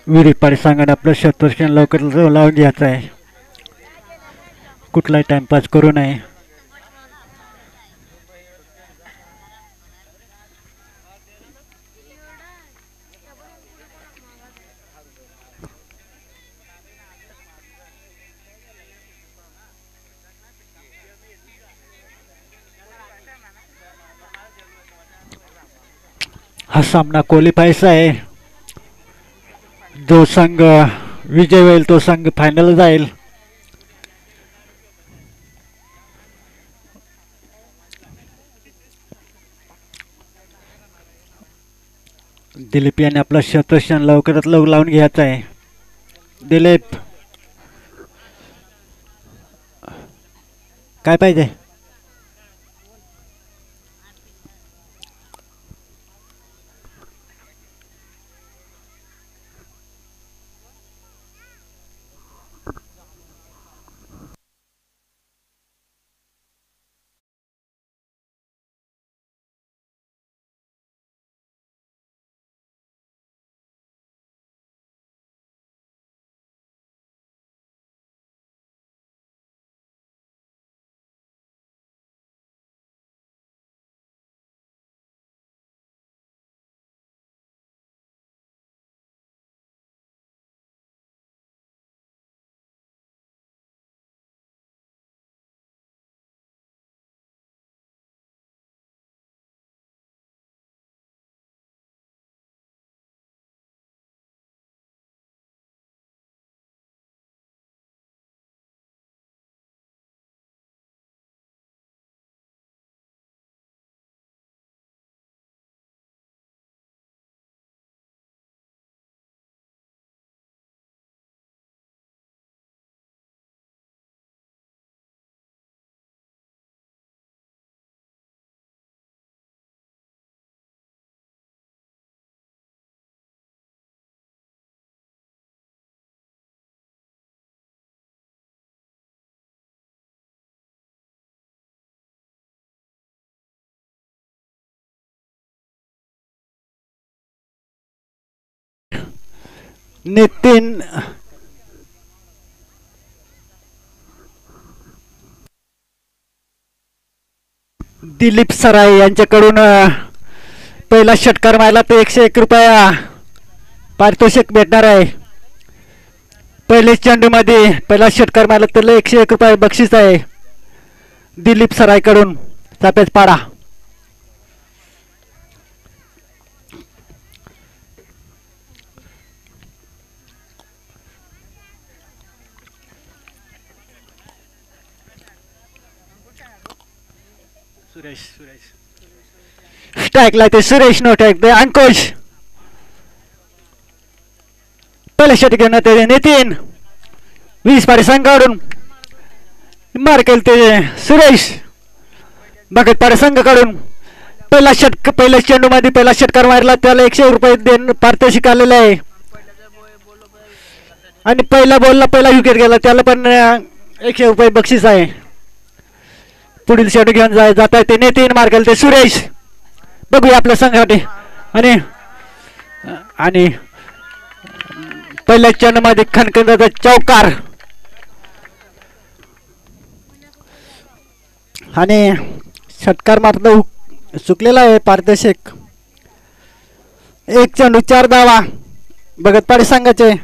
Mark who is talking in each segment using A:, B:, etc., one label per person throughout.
A: विहिरीपाडी सांगून आपलं शतवर्षण लवकर लावून घ्यायचं आहे. कुठलाही टाइमपास करू नये. हा सामना क्वालिफायचा आहे. जो संघ विजय होईल तो संघ फायनल जाईल. दिलीप याने आपला शतवर्षण लवकरात लवकर लावून घ्यायचा आहे. दिलीप काय पाहिजे. नितीन दिलीप सराय यांच्याकडून पहिला षटकार मारला तर 101 रुपया पारितोषिक भेटणार आहे. पहिले चेंडू मध्ये पहिला षटकार मारला तर 101 रुपये बक्षीस आहे दिलीप सरायकडून. चापेच पाडा. स्ट्राइक लागते. सुरेश नो स्ट्राइक दे. अंकुश पहिले षटक घेऊन येते नितीन. 20 पाडी संघाकडून मार केल ते सुरेश. बघत पाडी संघाकडून पहिला षटक पहिल्या चेंडू मध्ये पहिला षटकार मारला त्याला 100 रुपये पारितोषिक आलेलं आहे. आणि पहिला बॉलला पहिला विकेट गेला त्याला पण 100 रुपये बक्षीस आहे. पुढील चेंडू घेऊन जात आहे ते नितीन. मार केल ते सुरेश. बघूया आपल्या संघासाठी. आणि पहिल्या चेंडू मध्ये खणखणीचा चौकार. आणि षटकार मात्र चुकलेला आहे पारितोषिक. 1 चेंडू 4 धावा भगतपाडी संघाचे.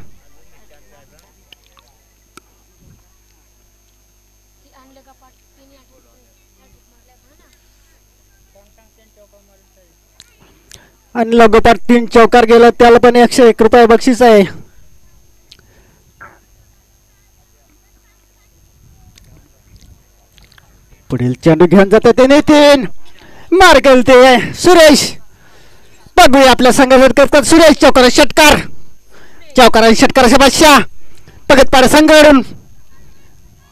A: आणि लगोपाठ 3 चौकार गेला त्याला पण 101 रुपये बक्षीस आहे. पुढील चेंडू घेऊन जाते ते नितीन. मार गेलते सुरेश. बघूया आपल्या संघात करतात सुरेश. चौकार षटकार. चौकार षटकाराच्या बादशाह भगतपाडा संघाकडून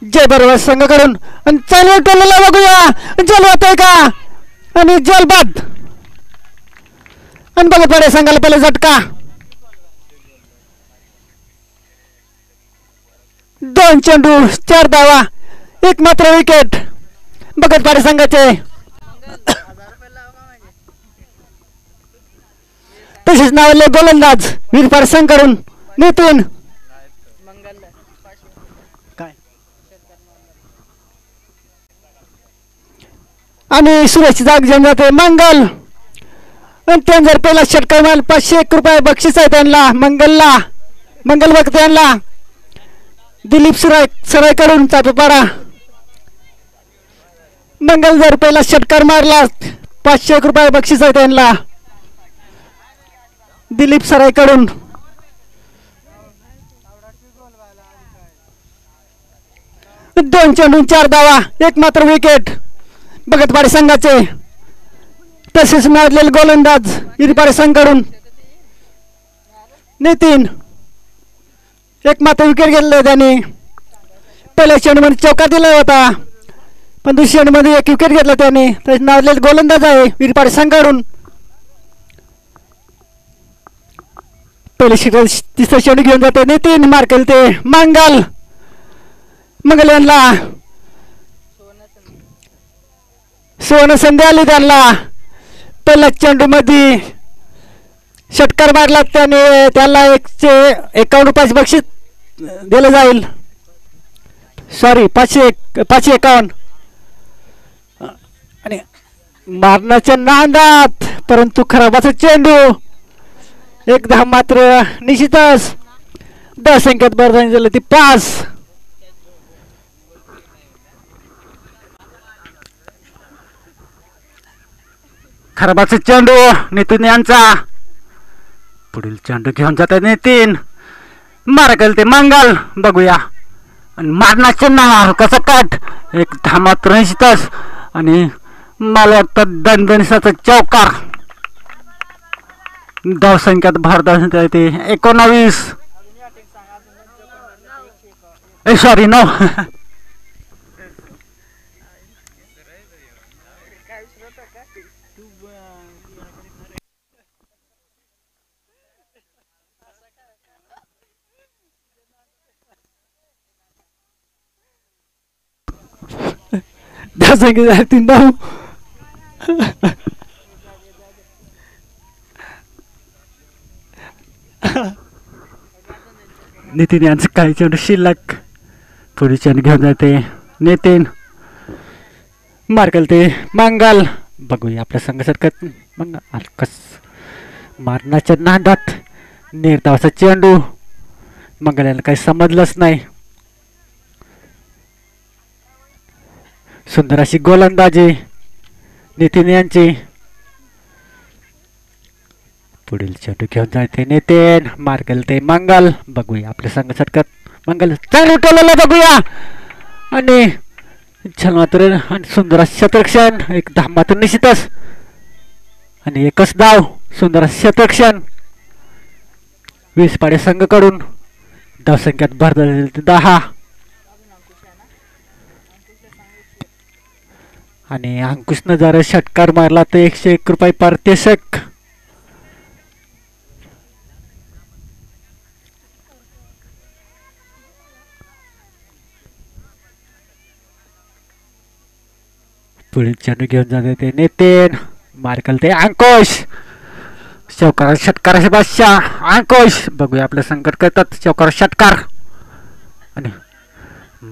A: जय बरोबर संघाकडून. आणि चालू टोलला बघूया जल होतंय का. आणि जल बाद. आणि भगतपाडा संघाला पहिले झटका. 2 चेंडू 4 धावा 1 मात्र विकेट भगतपाडा संघाचे. तसेच नावले गोलंदाज वीरपाड संघाकडून नितीन काय आणि सुरेश जाग जेवून जाते मंगल. आणि त्यांनी जर पहिला षटकार मारला 501 रुपये बक्षीस आहे त्यांना. मंगल बघते यांना. दिलीप सरायकडून चापेपाडा. मंगल जर पहिला षटकार मारला 501 रुपये बक्षीस आहे त्यांना दिलीप सरायकडून. दोन चेंडून 4 धावा, एक मात्र विकेट भगतवाडी संघाचे. तसेच मारलेले गोलंदाज इरपाडे संघाकडून नितीन. एक मात्र विकेट घेतलं त्यांनी. पहिल्या चेंडूमध्ये चौका दिला होता पण दुसऱ्या चेंडूमध्ये एक विकेट घेतला त्यांनी. तसेच मारलेले गोलंदाज आहे इरपाडे संघाकडून. पहिले तिसरा चेंडू घेऊन जाते नितीन. मार केले ते मंगल यांना. सुवर्ण संधी आली त्यांना. पहिल्या चेंडू मध्ये षटकार मारला त्याने. त्याला 151 रुपयाचे बक्षीस दिलं जाईल. सॉरी 551. आणि मारण्याच्या नादात परंतु खराबाचा चेंडू. एक धाव मात्र निश्चितच. 10 संख्येत बरं झालं ती 5. खराबाचा चेंडू नितीन यांचा. पुढील चेंडू घेऊन जात नितीन. मारा केलं ते मंगल. बघूया आणि मारण्याचे नाव कसं काट. एक धाव मात्र निश्चितच. आणि मला वाटतं दणदणीसाचा चौकार. धाव संख्यात भारत येते 19. सॉरी 9. धाव संख्या 9. नितीन यांचं काही चेंडू शिल्लक. पुढे चेंडू घेऊन जाते नितीन. मार केलते मंगल. बघूया आपल्या संघासारखं मंगल कस मारण्याच्या नादात निर्धावाचा चेंडू. मंगल याला काही समजलंच नाही. सुंदर अशी गोलंदाजी नितीन यांची. पुढील चेंडू घेऊन जाते नितीन. मार केलते मंगल. बघूया आपल्या संघासारखं मंगल चांगलं उठवलेलं बघूया. आणि छान मात्र सुंदर शतरक्षण. एक धाव मात्र निश्चितच. आणि एकच धाव. सुंदर शतरक्षण 20 पाडे संघाकडून. धाव संख्यात भर झालेली 10. आणि अंकुशनं जर षटकार मारला तर 101 रुपये पारितोषिक. पुढील चेंडू घेऊन जाते ते नितीन. मार केलते अंकुश. चौकार षटकाराचे बादशाह अंकुश. बघूया आपलं संकट करतात चौकार षटकार. आणि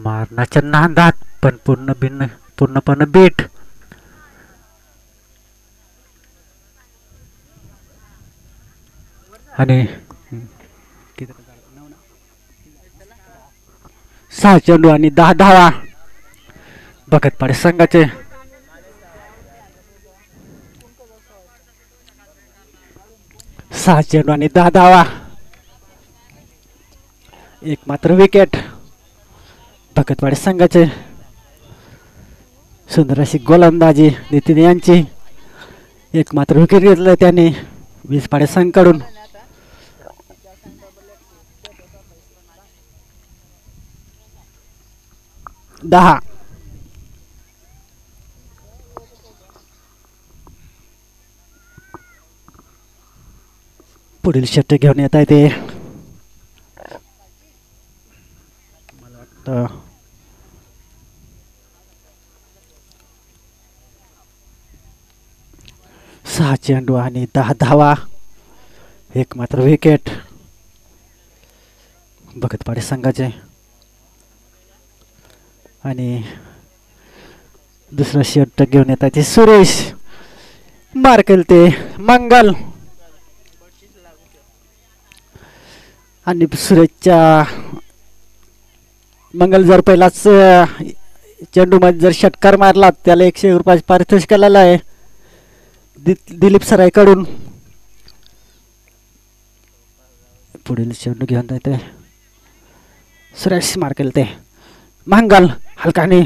A: मारण्याच्या नादात पण पूर्णपणे बीट. आणि 6 चेंडू आणि 10 धावा भगतपाडे संघाचे. 6 चेंडू आणि 10 धावा, एक मात्र विकेट भगतवाडी संघाचे. सुंदर अशी गोलंदाजी नितीन यांची. एक मात्र विकेट घेतलं त्याने 20 पाडे संघाकडून. दहा. पुढील षटक घेऊन येत आहे ते मला वाटतं 6 चेंडू आणि 10 धावा, एक मात्र विकेट. भगतपाडे संघाचे आणि दुसरा षटक घेऊन येतात ते सुरेश मार केलते मंगल आणि सुरेशच्या मंगल जर पहिलाच चेंडूमध्ये जर षटकार मारला त्याला 100 रुपयाचे पारितोषिक आलेलं आहे दिलीप सरायकडून. पुढील चेंडू घेऊन जाते सुरेश मार केलते मंगल हलकाने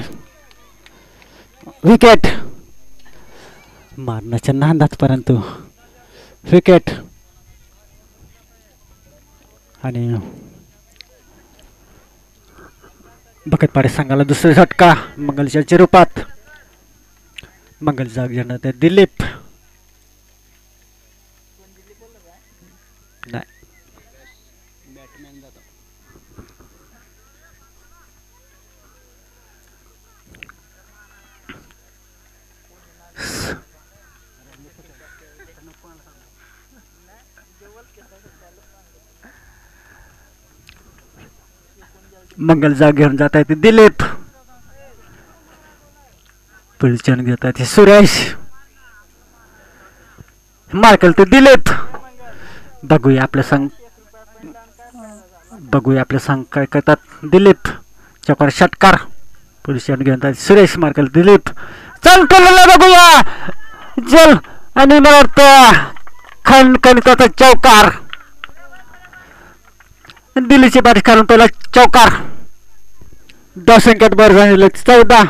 A: विकेट मारण्याच्या नांदात परंतु विकेट. आणि भगतपाडे संघाला दुसरा झटका मंगलच्या रूपात. मंगल जाग घेणार ते दिलीप नाही मंगल जाग घेऊन जात आहे ते दिलीप. पिलचण घेत आहे ते सुरेश मार्कल ते दिलीप. बघूया आपल्या संघ काय करतात. दिलीप चौकार षटकार पिलचण घेऊन जात सुरेश मार्कल दिलीप चल बघूया जल आणि मला वाटतं खणखणीचा चौकार दिल्लीची बारी काढून पहिला चौकार. धावसंख्यात भर झालेलं 14.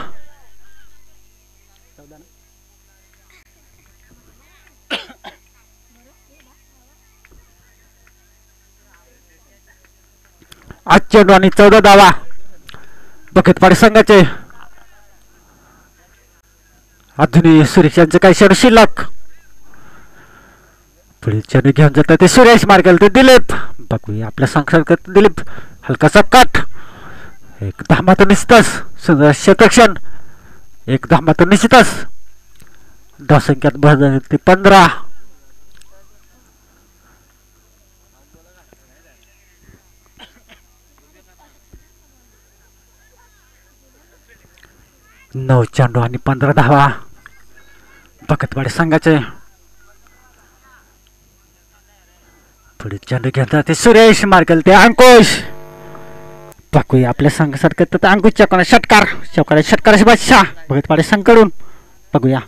A: आज चेंडू आणि 14 धावा भगतपाडे संघाचे. अजूनही सुरेश यांचे काही षटक शिल्लक. पुढील चेंडू घेऊन जातात ते सुरेश मार केलं ते दिलीप. बघूया आपल्या संघात दिलीप हलकासा कट एक धामा तर निश्चितच सुंदर क्षेत्रक्षण एक धामा तर निश्चितच. धावसंख्यात भर झाली ते 15. नऊ चेंडू आणि 15 धावा भगतपाडे संघाचे. पुढे चेंडू घेतात ते सुरेश मार केलं ते अंकुश. बघूया आपल्या संघासारखं तर अंकुश चौकाला षटकार बादशाह भगतपाडे संघाकडून. बघूया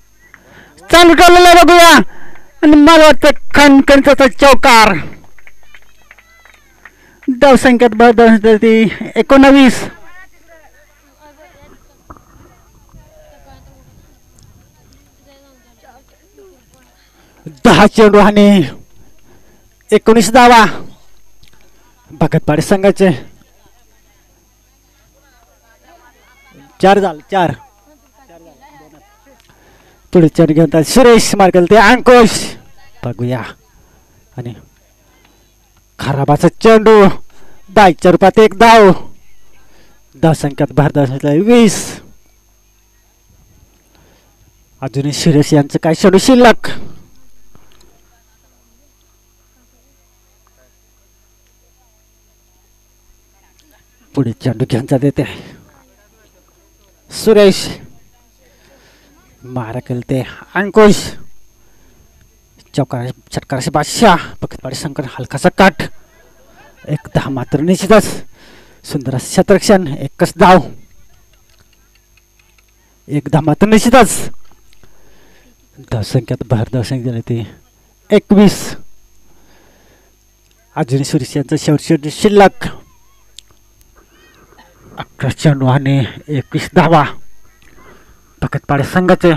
A: चालू ठेवलेला बघूया आणि मला वाटतं खणखणीचा चौकार. धावसंख्यात भर 19. 10 चेंडू आणि 19 धावा भगतपाडे संघाचे. 4 झाले 4. पुढे चेंडू घेऊन सुरेश मार केलं ते अंकुश. बघूया आणि खराबाचा चेंडू 22च्या रूपात एक धाव. धावसंख्यात भारत 20. अजूनही सुरेश यांचं काय चेंडू शिल्लक. पुढे चेंडू घेऊन जाते ते सुरेश मारा केलं ते अंकुश. चौकार षटकाराचे बादशाह भगतपाडे संघाकडे हलकासा काट एक धाव मात्र निश्चितच. सुंदर क्षेत्रक्षण एकच धाव एक धाव मात्र निश्चितच. धावसंख्यात भर धावसंख्या झाली ते 21. अजून सुरेश यांचं शेवट शिल्लक 11 चेंडू आणि 21 धावा भगतपाडे संघाचे.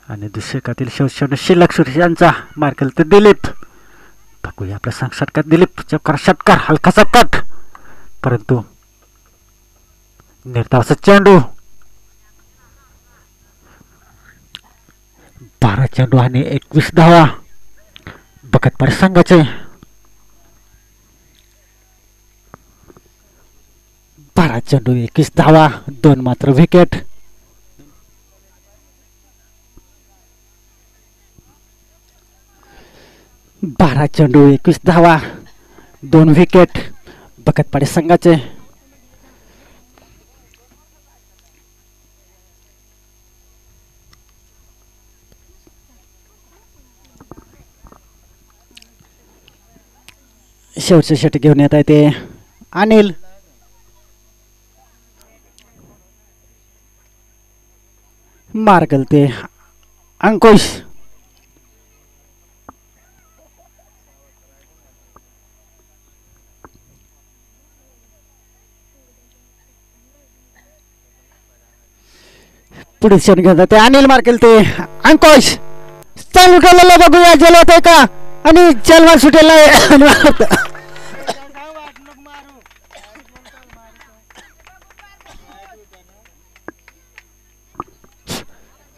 A: आणि दुसऱ्या कातील शेवट शिल्लक सुरेश यांचा मार केला ते दिलीप. बघूया आपल्या संघ षटकार दिलीप चौकार षटकार हलकासा कट परंतु निर्धावाचा चेंडू. 12 चेंडू आणि 21 धावा भगतपाडे संघाचे. 12 चेंडू 21 धावा 2 मात्र विकेट. 12 चेंडू 21 धावा 2 विकेट बकतपाडे संघाचे. शेवटचे षटक घेऊन येत आहे ते अनिल. मार्गल ते अंकुश. पुढे षटक घेऊन जाते अनिल. मार्गल ते अंकुश. चालू केलेलं बघूया जल होत आहे का आणि जलवा सुटेला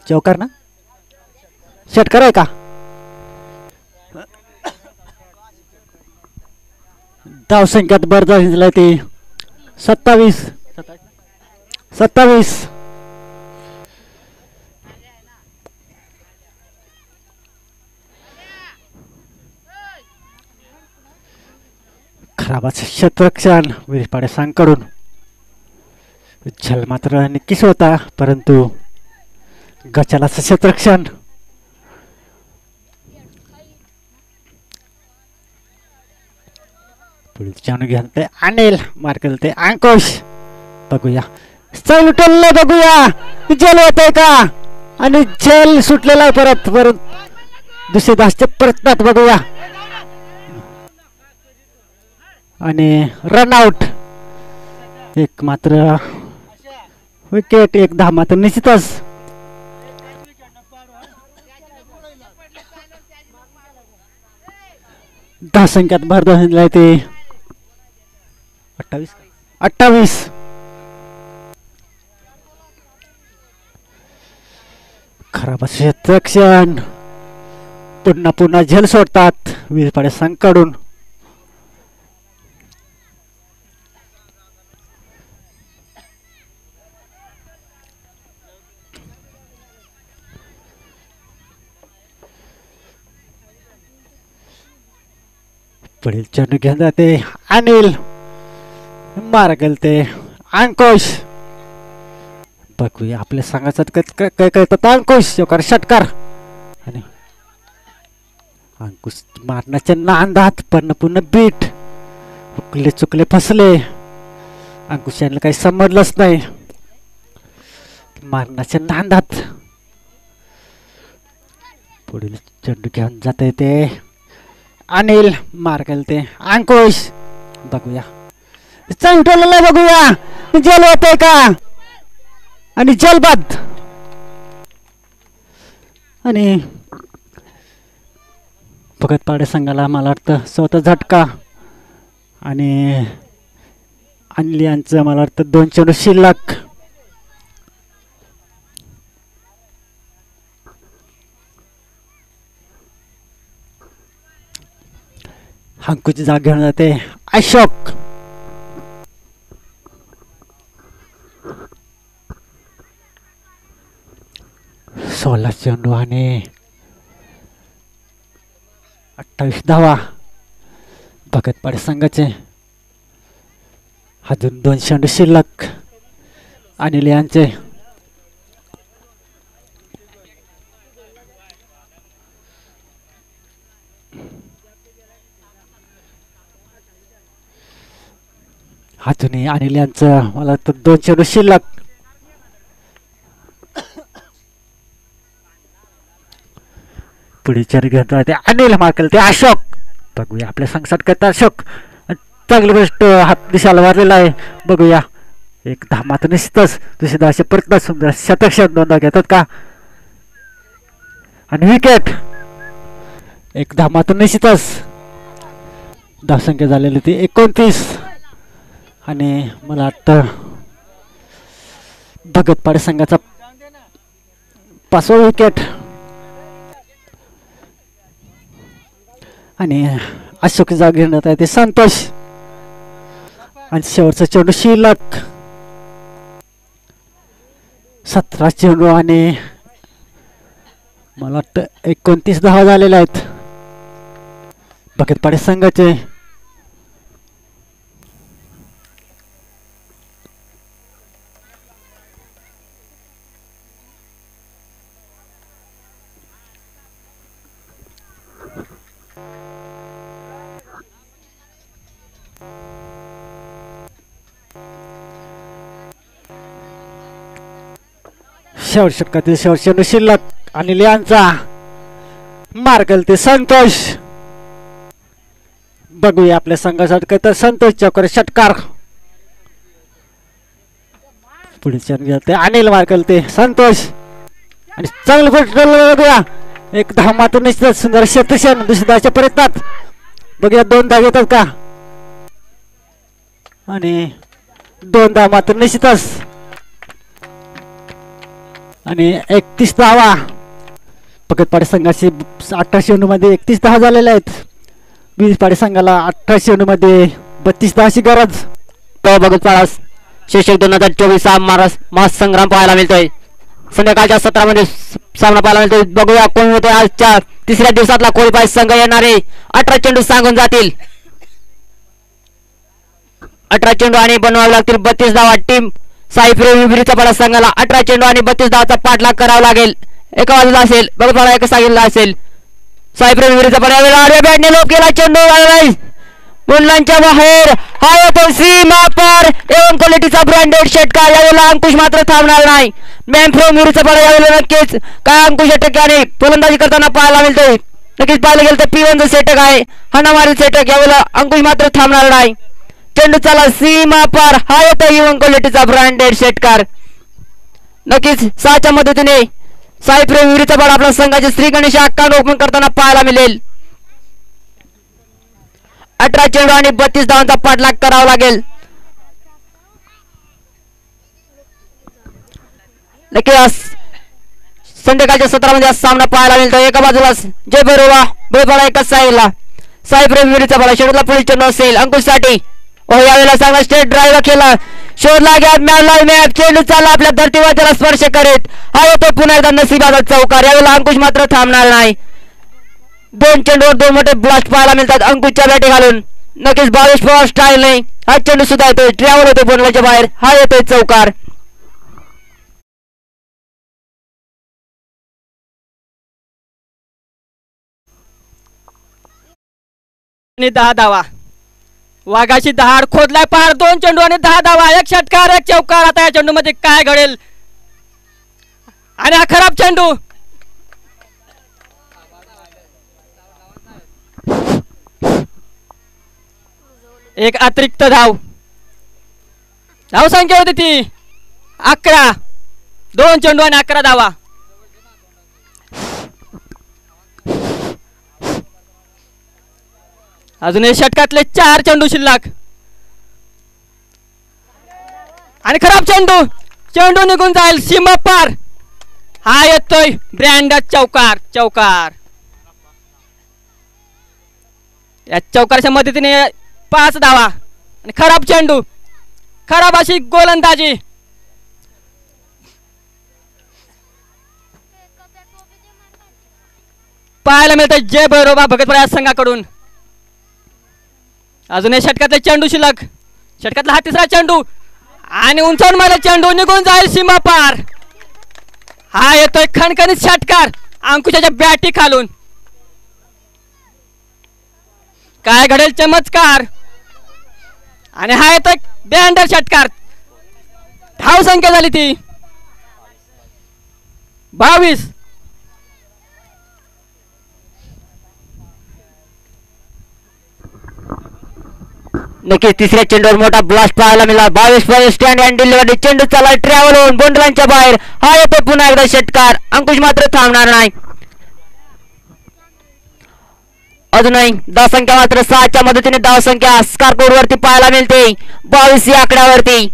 A: चौकार ना षटकार आहे का. धाव संख्यात बरदा हिंजलाय ते 27. खराबाचं क्षेत्ररक्षण विरपाडे संघाकडून. झल मात्र नक्कीच होता परंतु गचालाचं क्षेत्ररक्षण. पुढील चेंडू घेऊन ते अनिल. मार्कल ते अंकुश. बघूया चल उठवलं बघूया जल होत आहे का आणि जल सुटलेला आहे परत दुसरे धासचे प्रयत्नात बघूया आणि रनआउट. एक मात्र विकेट 1 धाव मात्र निश्चितच. धाव संख्यात भर धरलाय ते 28. खराब क्षेत्ररक्षण. पुन्हा झेल सोडतात विरपाडे संघाकडून. पुढील चेंडू घेऊन जाते अनिल. मार्गल ते अंकुश. बघूया आपल्या संघाचं काय करतात अंकुश. चौकार षटकार आणि अंकुश मारण्याच्या नांदात पण पुन्हा बीट. हुकले चुकले फसले. अंकुश यांना काही समजलंच नाही मारण्याच्या नांदात. पुढील चेंडू घेऊन जाते ते अनिल. मार्गल ते अंकुश. बघूया चांगलं बघूया जल होते का आणि जलबाद आणि बकतपाडे संघाला मला वाटतं स्वतः झटका आणि अनिल यांचं मला वाटतं 2 चेंडू शिल्लक. अंकुशची जाग घेऊन जाते अशोक. सोळा चेंडू आणि 28 धावा बकतपाडे संघाचे. अजून 2 चेंडू शिल्लक अनिल यांचे. अजूनही अनिल यांचं मला वाटतं 2 चेंडू शिल्लक. पुढे चेंडू घेऊन जाते अनिल. मार्कल ते अशोक. बघूया आपल्या संघात करता अशोक. चांगली गोष्ट हात दिशाला मारलेला आहे. बघूया 1 धाव मात्र निश्चितच. दुसरी धावचे प्रयत्न सुंदर शतक 2 धाव घेतात का आणि विकेट. 1 धाव मात्र निश्चितच. धावसंख्या झालेली ती 29 आणि मला वाटतं बकतपाडे संघाचा 5वा विकेट आणि अशोक जाग घेण्यात आहे ते संतोष आणि शेवटचा चेंडू शिल्लक. 17 चेंडू आणि मला वाटतं 29 धावा झालेल्या आहेत. बकेटपाडे संघाचे शेवट षटकातील शेवट चेंडू शिल्लक आणि लियांचा मार्गल ते संतोष. बघूया आपल्या संघासाठी काय तर संतोष चौकर षटकार. पुढे चेंडू ते अनिल मार्गल ते संतोष आणि चांगलं बघूया. एक धाव मात्र निश्चित सुंदर क्षेत्रक्षण दुसऱ्या धावच्या प्रयत्नात. बघूया 2 धाव येतात का आणि 2 धाव मात्र निश्चितच आणि 31 धावा. बकेटपाडे संघाची 18 चेंडूमध्ये 31 धावा झालेल्या आहेत. वीजपाडे संघाला 18 चेंडूमध्ये 32 धावाची गरज.
B: तो बकेटपाडा शीर्षक 2024 महासंग्राम पाहायला मिळतोय. संध्याकाळच्या सत्रामध्ये सामना पाहायला मिळतोय. बघूया कोण होते आजच्या तिसऱ्या दिवसातला कोळीपाय संघ. येणारे 18 चेंडू सांगून जातील. 18 चेंडू आणि बनवावे लागतील 32 धावा. टीम साईप्रेमी विहिरीचा पाडा संघाला 18 चेंडू आणि 32 धावाचा पाठलाग करावा लागेल. एका बाजूला असेल बघा एका सांगितलं असेल. साईप्रेमी विहिरीचा पाडा आडव्या बॅटने लोप केला. चेंडू मुलांच्या बाहेर हा येतो सीमा पार. एवन क्वालिटीचा ब्रँडेड षटकार. यावेळेला अंकुश मात्र थांबणार नाही. मॅनफ्रोम विहिरीचा पाडा यावेळेला नक्कीच काय अंकुश टक्क्याने फलंदाजी करताना पाहायला मिळतोय. नक्कीच पाहायला गेलं तर P1 सेटक आहे. हनामारी सेटक. यावेळेला अंकुश मात्र थांबणार नाही. चेंडू चला सीमा पार. हा येतो इवन क्वालिटीचा ब्रँडेड षटकार. नक्कीच 6च्या मदतीने साईप्रेम विहिरीचा पाडा आपल्या संघाचे श्री गणेश अक्कांड ओपन करताना पाहायला मिळेल. 18 चेंडू आणि 32 धावांचा पाठलाग करावा लागेल. नक्कीच संध्याकाळच्या सत्रामध्ये सामना पाहायला मिळतो. एका बाजूला जय बरोबा बेपाडा एकाच साईडला साईप्रेम विहिरीचा पाडा. शेवटला पुढील चेंडू असेल अंकुश साठी. यावेळेला चांगला स्टेट ड्राईव्ह केला. शोधला गॅप मॅप. चेंडू चालला आपल्या धर्तीवर त्याला स्पर्श करीत. हा येतो पुन्हा एकदा नशिबाचा चौकार. यावेळेला अंकुश मात्र थांबणार नाही. 2 चेंडूवर 2 मोठे ब्लास्ट पाहायला मिळतात अंकुशच्या बॅटी घालून. नक्कीच 22 पॉवर स्टाईल नाही. हा चेंडू सुद्धा येतोय ट्रॅव्हल होतोय बोनलाच्या बाहेर. हा येतोय चौकार.
C: आणि 10 धावा. वाघाची दहाड खोदलाय पार. 2 चेंडू आणि 10 धावा. 1 षटकार 1 चौकार. आता या चेंडू मध्ये काय घडेल आणि हा खराब चेंडू. एक अतिरिक्त धाव संख्या होती ती 11. 2 चेंडू आणि 11 धावा. अजून षटकातले 4 चेंडू शिल्लक आणि खराब चेंडू निघून जाईल सीमा पार. हा येतोय ब्रँडेड चौकार. या चौकारच्या मदतीने 5 धावा आणि खराब चेंडू. खराब अशी गोलंदाजी. पाहायला मिळतोय जय भैरोबा भगतपाडा संघाकडून. अजून षटकातले चेंडू शिल्लक. षटकातला हा 3रा चेंडू आणि उंचावून मारला चेंडू निघून जाईल सीमा पार. हा येतोय खणखणीत षटकार अंकुशाच्या बॅटी खालून. काय घडेल चमत्कार आणि हा येतोय ब्रँडेड षटकार. धाव संख्या झाली ती 22.
B: नक्कीच तिसऱ्या चेंडूवर मोठा ब्लास्ट पाहायला मिळाला. 22 स्टँड अँड डिलिव्हरी. चेंडू चालला ट्रॅव्हल होऊन बोंडलांच्या बाहेर. हा येतो पुन्हा एकदा षटकार. अंकुश मात्र थांबणार नाही. अजूनही धावसंख्या मात्र 6च्या मदतीने धावसंख्या स्कोरबोर्ड वरती पाहायला मिळते 22 या आकड्यावरती.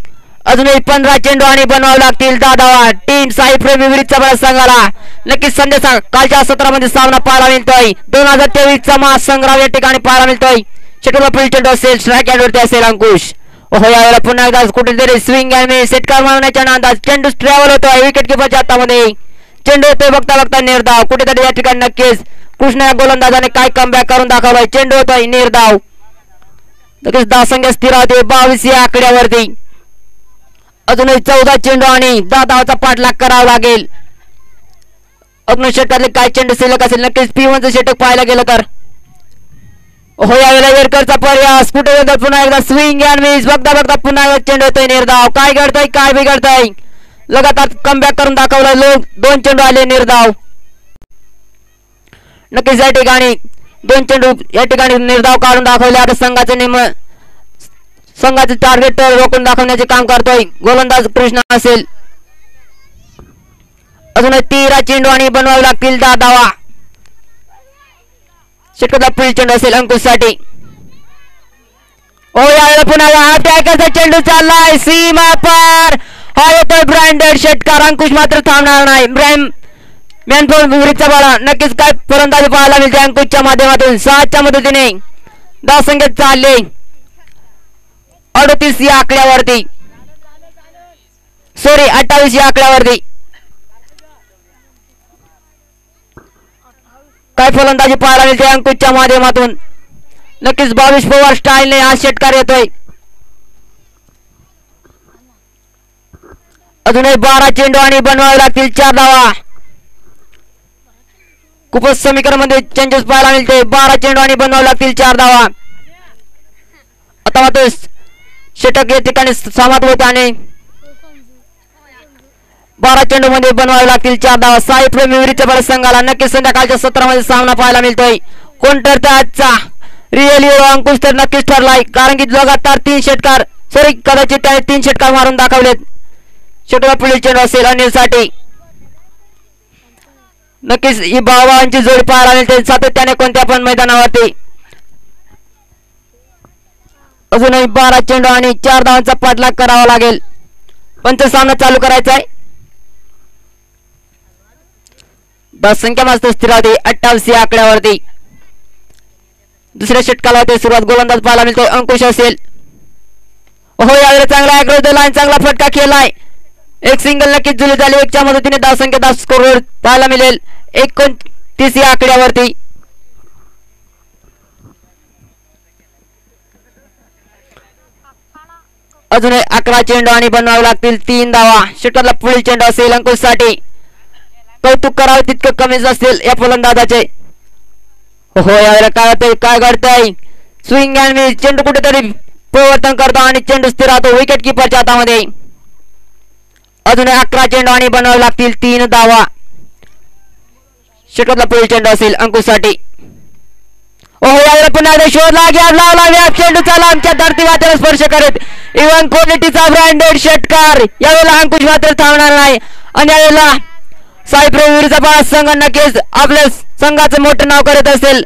B: अजूनही 15 चेंडू आणि बनवावे लागतील 10 धावा. टीम साईप्रेमी विहिरीचा संघाला नक्कीच संध्या कालच्या सत्रामध्ये सामना पाहायला मिळतोय. 2023 चा महासंग्राम या ठिकाणी पाहायला मिळतोय. शेटूला पुढील चेंडू असेल स्ट्राईक हँडवरती असेल अंकुश. यावेळेला पुन्हा एकदा कुठेतरी स्विंग अँड सेटकार मारण्याच्या नादात चेंडू ट्रॅव्हल होतोय विकेट किपरच्या हातामध्ये. चेंडू येतोय बघता निर्धाव कुठेतरी या ठिकाणी नक्कीच कृष्णा या गोलंदाजाने काय कमबॅक करून दाखवलाय. चेंडू होतोय निर्धाव. लगेच धावसंख्या स्थिर होते 22 या आकड्यावरती. अजूनही 14 चेंडू आणि 10 धावाचा पाठलाग करावा लागेल. अग्न षटकातले काय चेंडू शिल्लक असेल. नक्कीच P1चं षटक पाहायला गेलं तर हो यावेळेला वेरकरचा प्रयास कुठे पुन्हा एकदा स्विंग अँड मिस. बघता बघता पुन्हा एकदा चेंडू होतोय निर्धाव. काय घडतंय काय बिघडतंय. लगातार कमबॅक करून दाखवलं. लोक 2 चेंडू आले निर्धाव. नक्कीच या ठिकाणी 2 चेंडू या ठिकाणी निर्धाव काढून दाखवले. आता संघाचे टार्गेट रोखून दाखवण्याचे काम करतोय गोलंदाज कृष्णा असेल. अजून 13 चेंडू आणि बनवावे लागतील 10 धावा. षटकातला पुढील चेंडू असेल अंकुश साठी. ओ यावेळेला पुन्हा अटॅकचा चेंडू चाललाय सीमा पार. हा येतोय ब्रँडेड षटकार. अंकुश मात्र थांबणार नाही. मॅनफोर्ड विरुद्धचा बाळा. नक्कीच काय फलंदाजी पाहायला मिळते अंकुशच्या माध्यमातून. 7च्या मदतीने धावसंख्या चालले 38 या आकड्यावरती. सॉरी 28 या आकड्यावरती. काय फलंदाजी पाहायला मिळते अंकुशच्या माध्यमातून. नक्कीच 22 पवार स्टाईलने हा षटकार येतोय. अजूनही 12 चेंडू आणि बनवावे लागतील 4 धावा. खूपच समीकरण मध्ये चेंजेस पाहायला मिळते. 12 चेंडू आणि बनवावे लागतील 4 धावा. आता मात्र षटक या ठिकाणी समाप्त होते आणि 12 चेंडू मध्ये बनवावे लागतील 4 धावा. साई प्रेमी विरुद्ध बळ संघाला नक्कीच संध्याकाळच्या सत्रामध्ये सामना पाहायला मिळतोय. कोण ठरतोय आजचा रिअल हिरो. अंकुश तर नक्कीच ठरलाय. कारण की लगातार 3 षटकार सॉरी कदाचित त्याने 3 षटकार मारून दाखवलेत. षटकार पुढील चेंडू असेल अनिल साठी. नक्कीच ही भावांची जोडी पाहायला मिळते सातत्याने कोणत्या पण मैदानावरती. अजूनही 12 चेंडू आणि 4 धावांचा पाठलाग करावा लागेल. पंच सामना चालू करायचा आहे. धावसंख्या मात्र स्थिर होती 28 या आकड्यावरती. दुसऱ्या षटकाला होते सुरुवात. गोलंदाज पाहायला मिळतो अंकुश असेल. हो यावेळी चांगला ॲग्रो लाईन चांगला फटका खेळलाय. एक सिंगल नक्कीच जुळी झाली. 1च्या मदतीने धावसंख्या 10 स्कोर पाहायला मिळेल 29 या आकड्यावरती. अजून 11 चेंडू आणि बनवावे लागतील 3 धावा. षटकातला पुढील चेंडू असेल अंकुश साठी. कौतुक करावे तितकं कमीच असेल या फलंदाजाचे. हो यावेळेला काय होतंय काय घडतंय. Swing and miss. चेंडू कुठेतरी परिवर्तन करतो आणि चेंडू स्थिर राहतो विकेट किपरच्या हातामध्ये. अजून 11 चेंडू आणि बनवावे लागतील 3 धावा. षटकातला पुढील चेंडू असेल अंकुश साठी. ओहो यावेळेला पुन्हा शोध लावला चेंडूचा लांबच्या धरती मातेला स्पर्श करत इव्हन क्वालिटीचा ब्रँडेड षटकार. यावेळेला अंकुश मात्र थांबणार नाही आणि यावेळेला साई प्रेमी विरुद्ध संघ नक्कीच आपल्या संघाचं मोठं नाव करत असेल.